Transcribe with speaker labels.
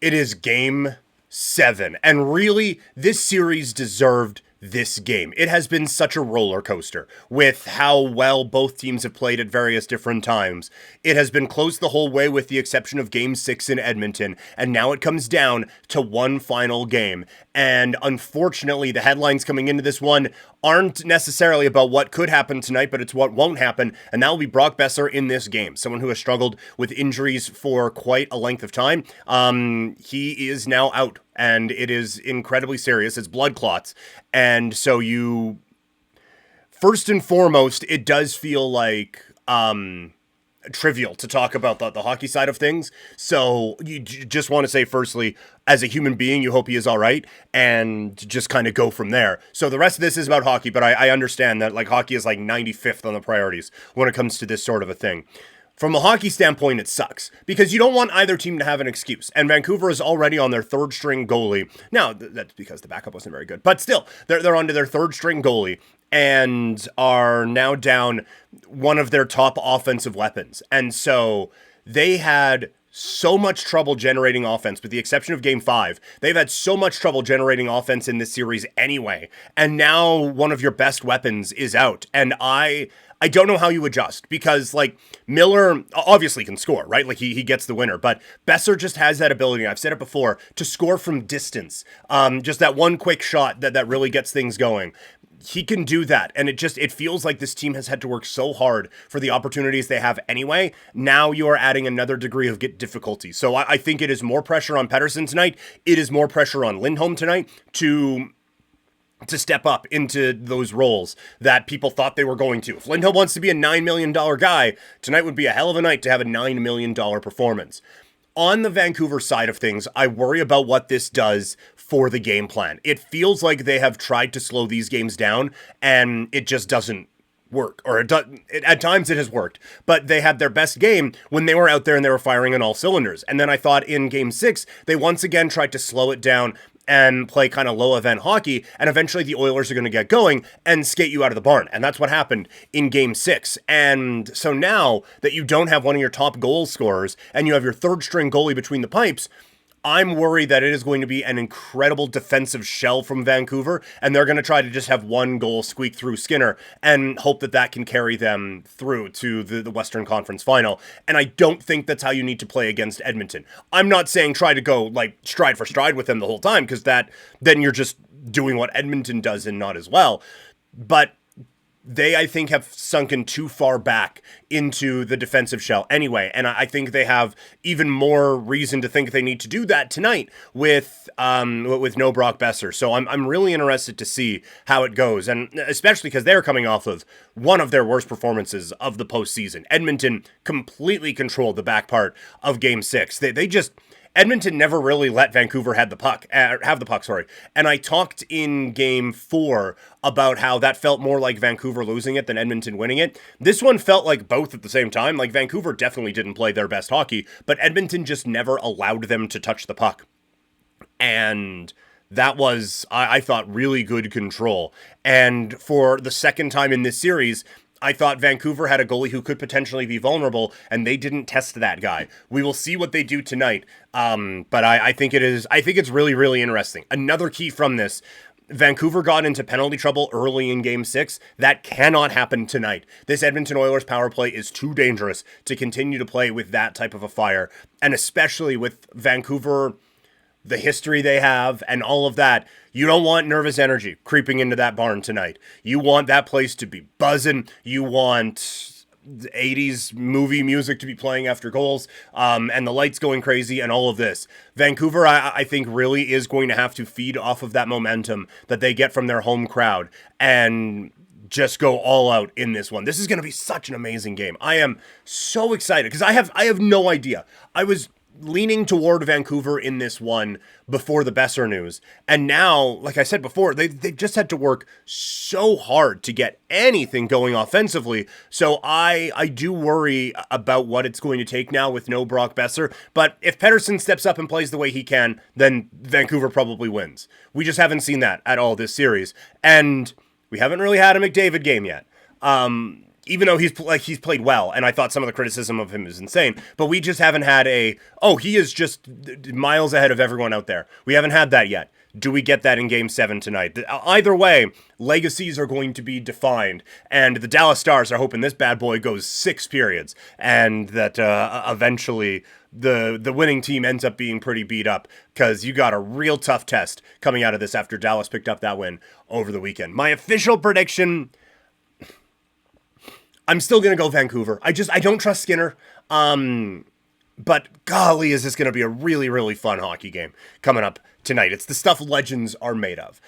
Speaker 1: It is game 7. And really, this series deserved this game. It has been such a roller coaster with how well both teams have played at various different times. It has been close the whole way with the exception of game 6 in Edmonton, and now it comes down to one final game. And unfortunately, the headlines coming into this one aren't necessarily about what could happen tonight, but it's what won't happen, and that will be Brock Boeser in this game, someone who has struggled with injuries for quite a length of time. He is now out, and it is incredibly serious. It's blood clots, and so first and foremost, it does feel like trivial to talk about the hockey side of things. So you just want to say, firstly, as a human being, you hope he is all right, and just kind of go from there. So the rest of this is about hockey, but I understand that like hockey is like 95th on the priorities when it comes to this sort of a thing. From a hockey standpoint, it sucks because you don't want either team to have an excuse. And Vancouver is already on their third string goalie. Now, that's because the backup wasn't very good, but still, they're onto their third string goalie and are now down one of their top offensive weapons. And so they had so much trouble generating offense, with the exception of game 5. They've had so much trouble generating offense in this series anyway. And now one of your best weapons is out. And I don't know how you adjust, because like Miller obviously can score, right? Like he gets the winner, but Boeser just has that ability, I've said it before, to score from distance. Just that one quick shot that really gets things going. He can do that, and it feels like this team has had to work so hard for the opportunities they have anyway. Now you are adding another degree of difficulty. So I think it is more pressure on Pettersson tonight. It is more pressure on Lindholm tonight to step up into those roles that people thought they were going to. If Lindholm wants to be a $9 million guy, tonight would be a hell of a night to have a $9 million performance. On the Vancouver side of things, I worry about what this does for the game plan. It feels like they have tried to slow these games down, and it just doesn't work. Or at times it has worked, but they had their best game when they were out there and they were firing on all cylinders. And then I thought in game 6, they once again tried to slow it down and play kind of low event hockey, and eventually the Oilers are going to get going and skate you out of the barn. And that's what happened in game 6. And so now that you don't have one of your top goal scorers and you have your third string goalie between the pipes, I'm worried that it is going to be an incredible defensive shell from Vancouver, and they're going to try to just have one goal squeak through Skinner and hope that can carry them through to the Western Conference Final. And I don't think that's how you need to play against Edmonton. I'm not saying try to go like stride for stride with them the whole time, because then you're just doing what Edmonton does and not as well. But they, I think, have sunken too far back into the defensive shell anyway, and I think they have even more reason to think they need to do that tonight with no Brock Boeser. So I'm really interested to see how it goes, and especially because they're coming off of one of their worst performances of the postseason. Edmonton completely controlled the back part of Game 6. Edmonton never really let Vancouver have the puck. And I talked in Game 4 about how that felt more like Vancouver losing it than Edmonton winning it. This one felt like both at the same time. Like Vancouver definitely didn't play their best hockey, but Edmonton just never allowed them to touch the puck. And that was, I thought, really good control. And for the second time in this series, I thought Vancouver had a goalie who could potentially be vulnerable, and they didn't test that guy. We will see what they do tonight, but I think it's really, really interesting. Another key from this, Vancouver got into penalty trouble early in Game 6. That cannot happen tonight. This Edmonton Oilers power play is too dangerous to continue to play with that type of a fire, and especially with Vancouver, the history they have and all of that. You don't want nervous energy creeping into that barn tonight. You want that place to be buzzing. You want the 80s movie music to be playing after goals, and the lights going crazy and all of this. Vancouver, I think, really is going to have to feed off of that momentum that they get from their home crowd and just go all out in this one. This is going to be such an amazing game. I am so excited because I have no idea. I was leaning toward Vancouver in this one before the Boeser news. And now, like I said before, they just had to work so hard to get anything going offensively. So I do worry about what it's going to take now with no Brock Boeser. But if Pettersson steps up and plays the way he can, then Vancouver probably wins. We just haven't seen that at all this series. And we haven't really had a McDavid game yet. even though he's played well, and I thought some of the criticism of him is insane, but we just haven't had he is just miles ahead of everyone out there. We haven't had that yet. Do we get that in Game 7 tonight? Either way, legacies are going to be defined, and the Dallas Stars are hoping this bad boy goes 6 periods, and that eventually the winning team ends up being pretty beat up, because you got a real tough test coming out of this after Dallas picked up that win over the weekend. My official prediction, I'm still going to go Vancouver. I don't trust Skinner. But golly, is this going to be a really, really fun hockey game coming up tonight. It's the stuff legends are made of.